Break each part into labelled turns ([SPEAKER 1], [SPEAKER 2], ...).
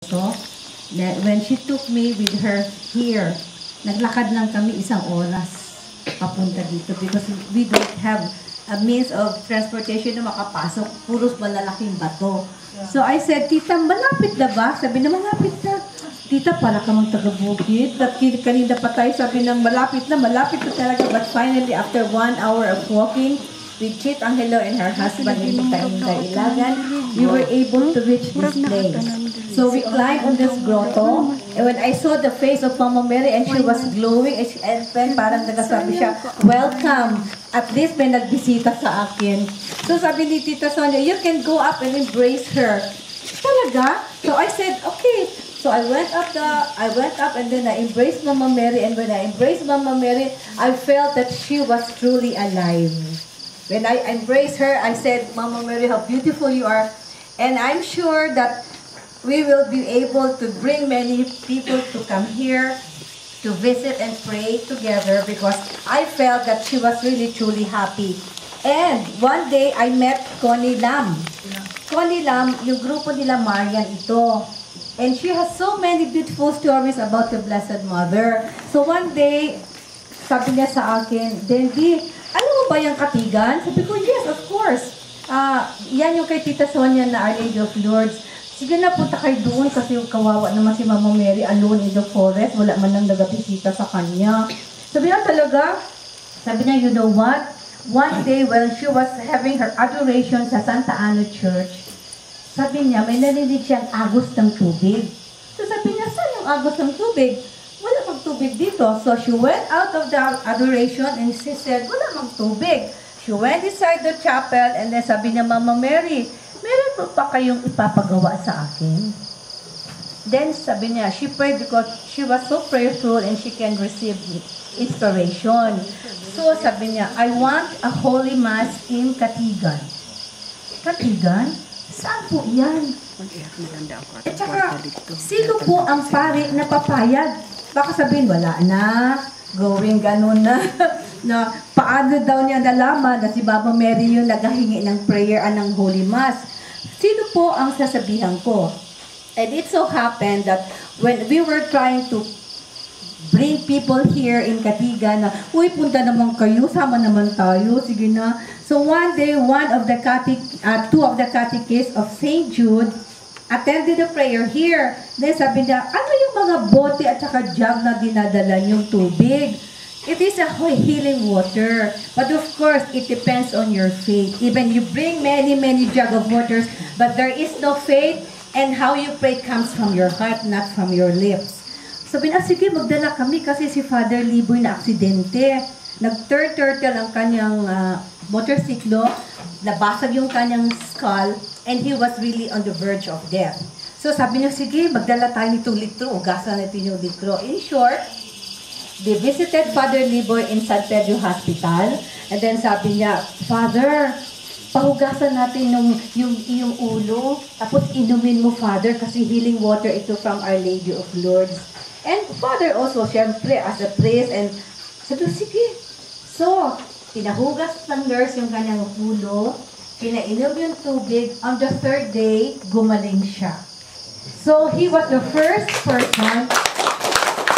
[SPEAKER 1] grotto. When she took me with her here, naglakad lang kami 1 oras papunta dito because we don't have a means of transportation na makapasok. Puros malalaking bato. So I said, Tita, malapit na ba? Sabi na, malapit na. Tita, para ka mang taga-bukid. Kanina pa tayo sabi ng malapit na talaga. But finally, after 1 hour of walking, with Chit Angelo and her husband in Ilagan, we were able to reach this place. So we climbed on this grotto, and when I saw the face of Mama Mary and she was glowing, and then parang nagsasabi siya, welcome, at least may nagbisita sa akin. So sabi ni Tita Sonia, you can go up and embrace her. Talaga? So I said, okay. So I went up and then I embraced Mama Mary, and when I embraced Mama Mary, I felt that she was truly alive. When I embraced her, I said, Mama Mary, how beautiful you are. And I'm sure that we will be able to bring many people to come here to visit and pray together because I felt that she was really, truly happy. And one day, I met Connie Lam. Connie Lam, yung grupo nila Marian ito. And she has so many beautiful stories about the Blessed Mother. So one day, sabi niya sa akin, Dendi, alam mo ba yung Katigan? Sabi ko, yes, of course. Yan yung kay Tita Sonia na Our Lady of Lourdes. Sige na, punta kayo doon kasi kawawa naman si Mama Mary alone in the forest. Wala man lang nagabisita sa kanya. Sabi niya talaga, sabi niya, you know what? One day when she was having her adoration sa Santa Ana Church, sabi niya, may narinig siyang agos ng tubig. So sabi niya, saan yung agos ng tubig? Wala mang tubig dito. So she went out of the adoration and she said, wala mang tubig. She went inside the chapel and then sabi niya, Mama Mary, meron po pa kayong ipapagawa sa akin? Then sabi niya, she prayed because she was so prayerful and she can receive inspiration. So sabi niya, I want a Holy Mass in Katigan. Katigan? Saan po yan? At saka, sino po ang pari na papayag? Baka sabihin, wala na, going ganun na, na paano daw niya nalaman na si Mama Mary yung naghahingi ng prayer ng Holy Mass. Sino po ang sasabihan ko? And it so happened that when we were trying to bring people here in Katigan na, uy, punta naman kayo, sama naman tayo, sige na. So one day, two of the catechists of St. Jude attended the prayer here. Then sabi niya, ano yung mga bote at saka jug na dinadala yung tubig? It is a healing water. But of course, it depends on your faith. Even you bring many jug of waters, but there is no faith, and how you pray comes from your heart, not from your lips. Sabi niya, sige, magdala kami kasi si Father Liboy na aksidente. Nag-turtle ang kanyang motorsiklo, nabasag yung kanyang skull, and he was really on the verge of death. So sabi niya, sige, magdala tayo nitong litro, ugasan natin yung litro. In short, they visited Father Liboy in San Pedro Hospital, and then sabi niya, Father, pahugasan natin yung ulo, tapos inumin mo, Father, kasi healing water ito from Our Lady of Lourdes. And Father also, syempre, as a priest, and sabi, sige. So, pinahugas ng nurse yung kanyang ulo, pinainom yung tubig, on the 3rd day, gumaling siya. So, he was the first person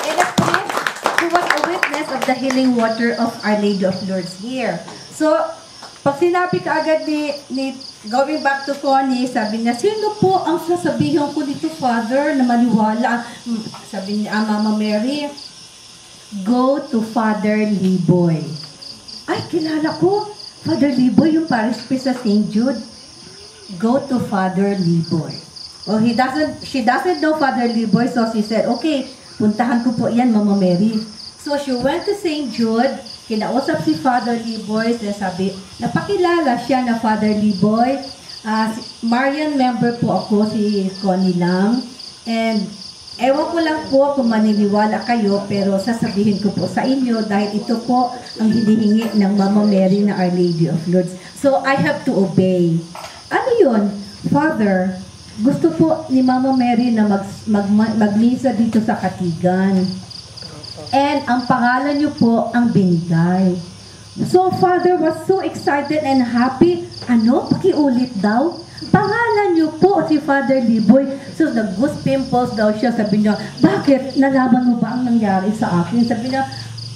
[SPEAKER 1] in a priest who was a witness of the healing water of Our Lady of Lourdes here. So, pag sinabi ka agad ni going back to Connie, sabi niya, sino po ang sasabihin ko dito, Father, na maniwala? Sabi niya, Mama Mary, go to Father Liboy. Ay, kilala ko. Father Liboy, yung parish priest sa St. Jude. Go to Father Liboy. Well, she doesn't know Father Liboy, so she said, okay, puntahan ko po yan, Mama Mary. So she went to St. Jude, kinausap si Father Liboy, sabi, napakilala siya na Father Liboy. Marian member po ako, si Connie Lam. And ewan ko lang po kung maniniwala kayo, pero sasabihin ko po sa inyo dahil ito po ang hinihingi ng Mama Mary na Our Lady of Lourdes. So I have to obey. Ano yun? Father, gusto po ni Mama Mary na magmisa dito sa Katigan. And ang pangalan niyo po ang binigay. So Father was so excited and happy. Ano? Pakiulit daw. pangalan niyo po si Father Liboy. So, nag-goose pimples daw siya. Sabi niya, bakit? Nalaman mo ba ang nangyari sa akin? Sabi niya,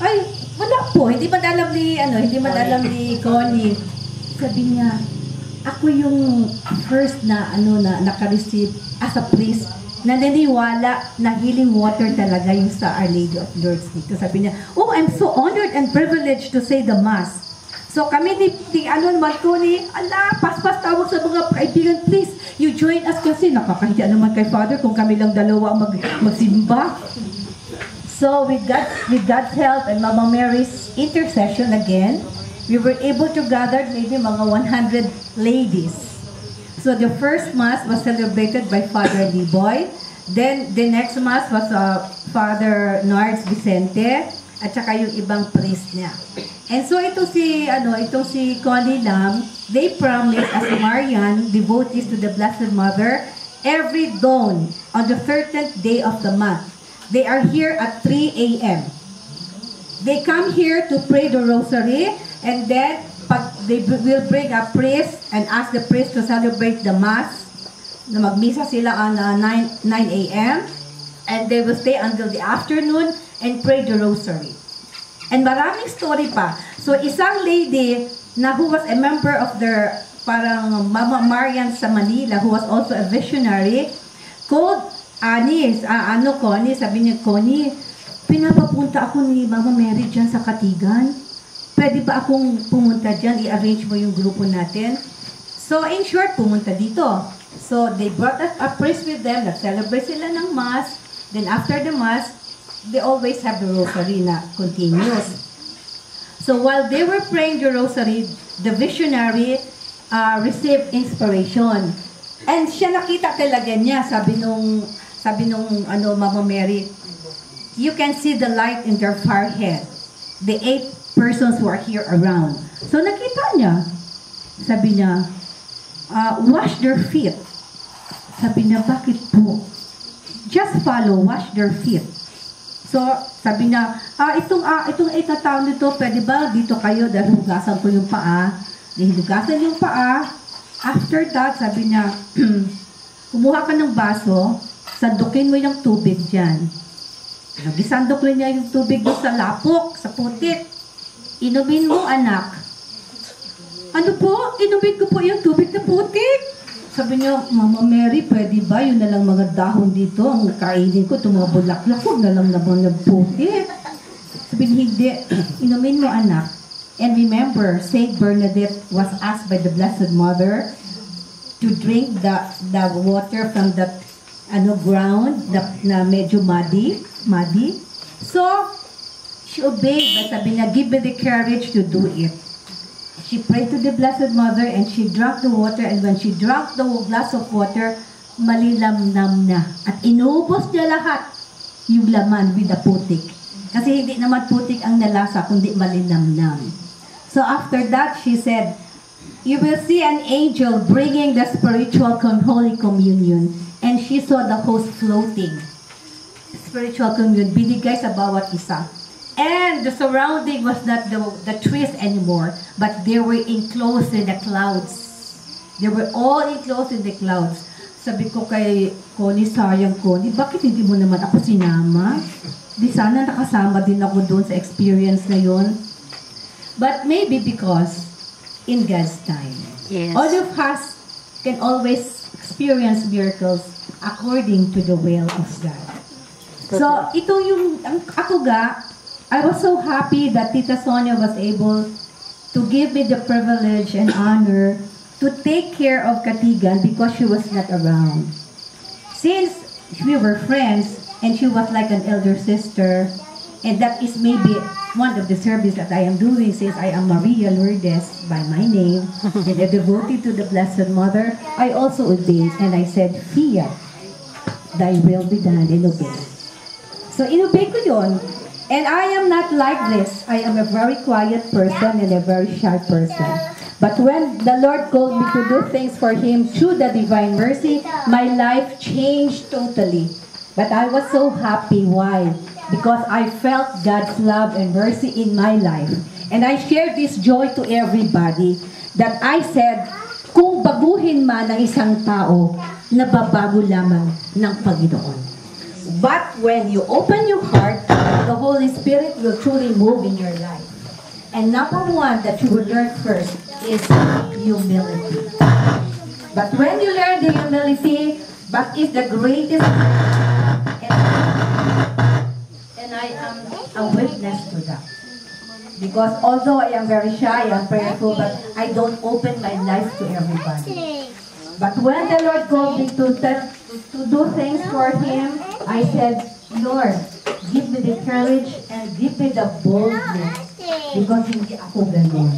[SPEAKER 1] ay, wala po. Hindi man alam ni Connie. Sabi niya, ako yung first na naka-receive as a priest na naniniwala na healing water talaga yung sa Our Lady of Lourdes dito. Sabi niya, oh, I'm so honored and privileged to say the Mass. So kami ni Marconi, paspas tawag sa mga kaibigan, please, you join us kasi nakakahiya naman kay Father kung kami lang dalawa magsimba. So with God's help and Mama Mary's intercession again, we were able to gather maybe mga 100 ladies. So the first Mass was celebrated by Father Liboy. Then the next Mass was Father Nards Vicente at saka yung ibang priest niya. And so itong si Connie Lam, they promised as Marian devotees to the Blessed Mother every dawn on the 13th day of the month. They are here at 3 a.m. They come here to pray the rosary, and then they will bring a priest and ask the priest to celebrate the Mass. Na magmisa sila on 9 a.m. and they will stay until the afternoon and pray the rosary. And maraming story pa. So isang lady na who was a member of their parang Mama Marian sa Manila, who was also a visionary, called Connie, sabi niya, Connie, pinapapunta ako ni Mama Mary dyan sa Katigan. Pwede ba akong pumunta dyan? I-arrange mo yung grupo natin. So, in short, pumunta dito. So, they brought a priest with them. Nag-celebrate sila ng Mass. Then, after the Mass, they always have the rosary na continuous. So, while they were praying the rosary, the visionary received inspiration. And siya nakita talaga niya, sabi nung Mama Mary, you can see the light in their forehead. The 8 persons who are here around. So nakita niya, sabi niya, wash their feet. Sabi niya, bakit po? Just follow, wash their feet. So, sabi niya, itong 8 na tao nito, pwede ba dito kayo dahil hugasan ko yung paa? Hinugasan yung paa. After that, sabi niya, kumuha ka ng baso, sandukin mo yung tubig dyan. Nagisandok rin niya yung tubig doon sa lapok, sa putik. Inumin mo, anak. Ano po? Inumin ko po yung tubig na putik. Sabi niya, Mama Mary, pwede ba? Yun na lang mga dahon dito. Ang kainin ko, itong mga bulaklak. Huwag na lang naman ng putik. Sabi niya, hindi. Inumin mo, anak. And remember, Saint Bernadette was asked by the Blessed Mother to drink the water from the ground na medyo muddy. So, she obeyed, but sabi niya, give me the courage to do it. She prayed to the Blessed Mother and she drank the water, and when she drank the glass of water, malilamnam na. At inubos niya lahat yung laman with the putik. Kasi hindi naman putik ang nalasa, kundi malinamnam. So after that, she said, you will see an angel bringing the spiritual Holy Communion. And she saw the host floating. Spiritual communion, binigay sa bawat isa. And the surrounding was not the trees anymore, but they were enclosed in the clouds. They were all enclosed in the clouds. Sabi ko kay Connie, sayang Connie, bakit hindi mo naman ako sinama? Di sana nakasama din ako doon sa experience na yun. But maybe because in God's time, yes, all of us can always experience miracles according to the will of God. So, ito yung, ako I was so happy that Tita Sonia was able to give me the privilege and honor to take care of Katigan because she was not around. Since we were friends and she was like an elder sister, and that is maybe one of the service that I am doing since I am Maria Lourdes by my name, and a devotee to the Blessed Mother, I also obeyed and I said, Fia, thy will be done, and obey. So inobey ko yun. And I am not like this. I am a very quiet person and a very shy person. But when the Lord called me to do things for Him through the divine mercy, my life changed totally. But I was so happy. Why? Because I felt God's love and mercy in my life. And I shared this joy to everybody that I said, Kung baguhin man ang isang tao, nababago lamang ng Panginoon. But when you open your heart, the Holy Spirit will truly move in your life. And number one that you will learn first is humility. But when you learn the humility, but is the greatest, and I am a witness to that. Because although I am very shy, I am prayerful, but I don't open my life to everybody. But when the Lord called me to do things for Him, I said, Lord, give me the courage and give me the boldness. Because hindi ako ganun.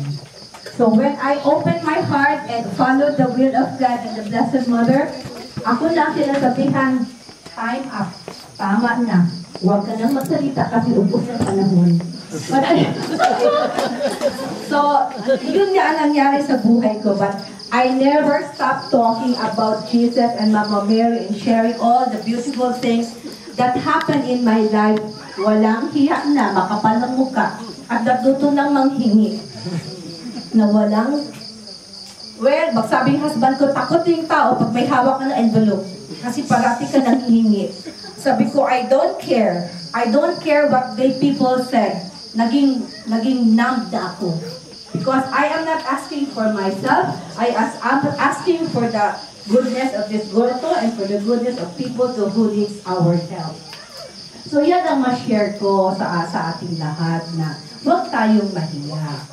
[SPEAKER 1] So when I opened my heart and followed the will of God and the Blessed Mother, ako lang sinasabihan, time up. Tama na. Huwag ka nang magsalita kasi ubos na panahon. So, yun nga ang nangyari sa buhay ko. But I never stopped talking about Jesus and Mama Mary and sharing all the beautiful things that happened in my life. Walang hiya na, makapal ng muka. At natuto lang manghingi. Na walang, well, magsabi yung husband ko, takot yung tao pag may hawak ka na envelope. Kasi parati ka nang hihingi. Sabi ko, I don't care. I don't care what the people said. Naging numb na ako. Because I am not asking for myself. I'm asking for the goodness of this world and for the goodness of people to who needs our help. So yan ang ma-share ko sa ating lahat na huwag tayong mahiya.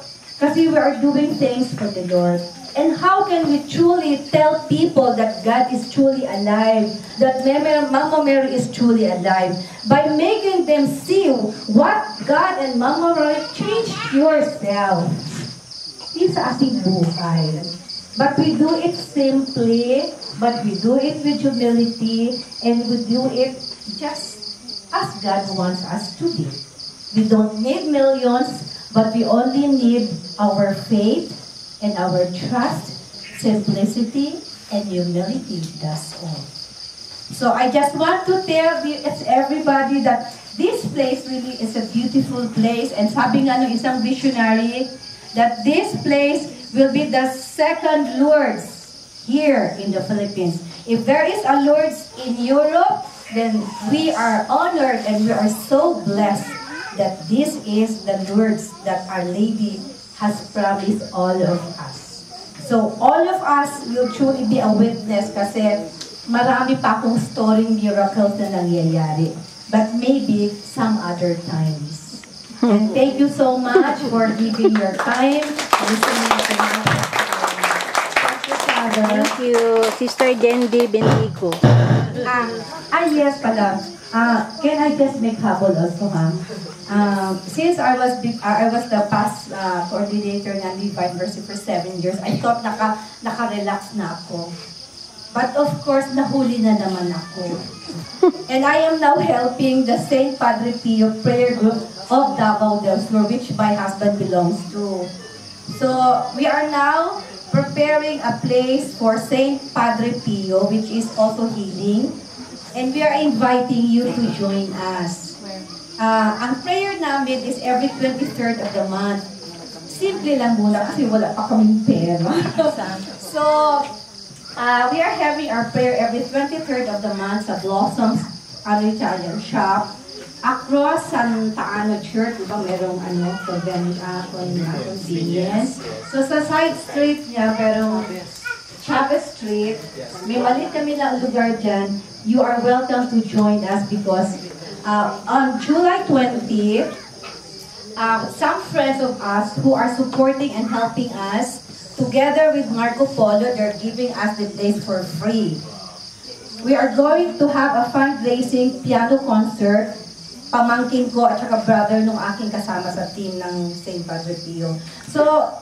[SPEAKER 1] Kasi we are doing things for the Lord. And how can we truly tell people that God is truly alive, that Mama Mary is truly alive? By making them see what God and Mama Mary changed yourself. Hindi sa ating buhay. But we do it simply, but we do it with humility, and we do it just as God wants us to do. We don't need millions, but we only need our faith and our trust, simplicity, and humility. That's all. So I just want to tell everybody that this place really is a beautiful place. And sabi nga ng isang visionary, that this place will be the second Lourdes here in the Philippines. If there is a Lourdes in Europe, then we are honored and we are so blessed that this is the Lourdes that Our Lady has promised all of us. So all of us will truly be a witness kasi marami pa akong storing miracles na nangyayari. But maybe some other times. And thank you so much for giving your time, listening to my Thank you, Father.
[SPEAKER 2] Thank you, Sister Dendy Bendico.
[SPEAKER 1] Yes pala. Can I just make habol also, ha? Since I was the past coordinator ng Divine Mercy for 7 years, I thought naka-relax na ako. But of course, nahuli na naman ako. And I am now helping the St. Padre Pio prayer group of Davao del Sur, which my husband belongs to. So, we are now preparing a place for St. Padre Pio, which is also healing. And we are inviting you to join us. Ang prayer namin is every 23rd of the month. Simple lang muna kasi wala pa kaming pera. So, we are having our prayer every 23rd of the month sa Blossoms Italian Shop. Across Santa Ana Church, diba merong convenience. So, sa side street niya, merong Chavez Street. May maliit kami na lugar dyan. You are welcome to join us because on July 20, some friends of us who are supporting and helping us, together with Marco Polo, they're giving us the place for free. We are going to have a fundraising piano concert, pamangkin ko at saka brother nung aking kasama sa team ng St. Padre Pio. So,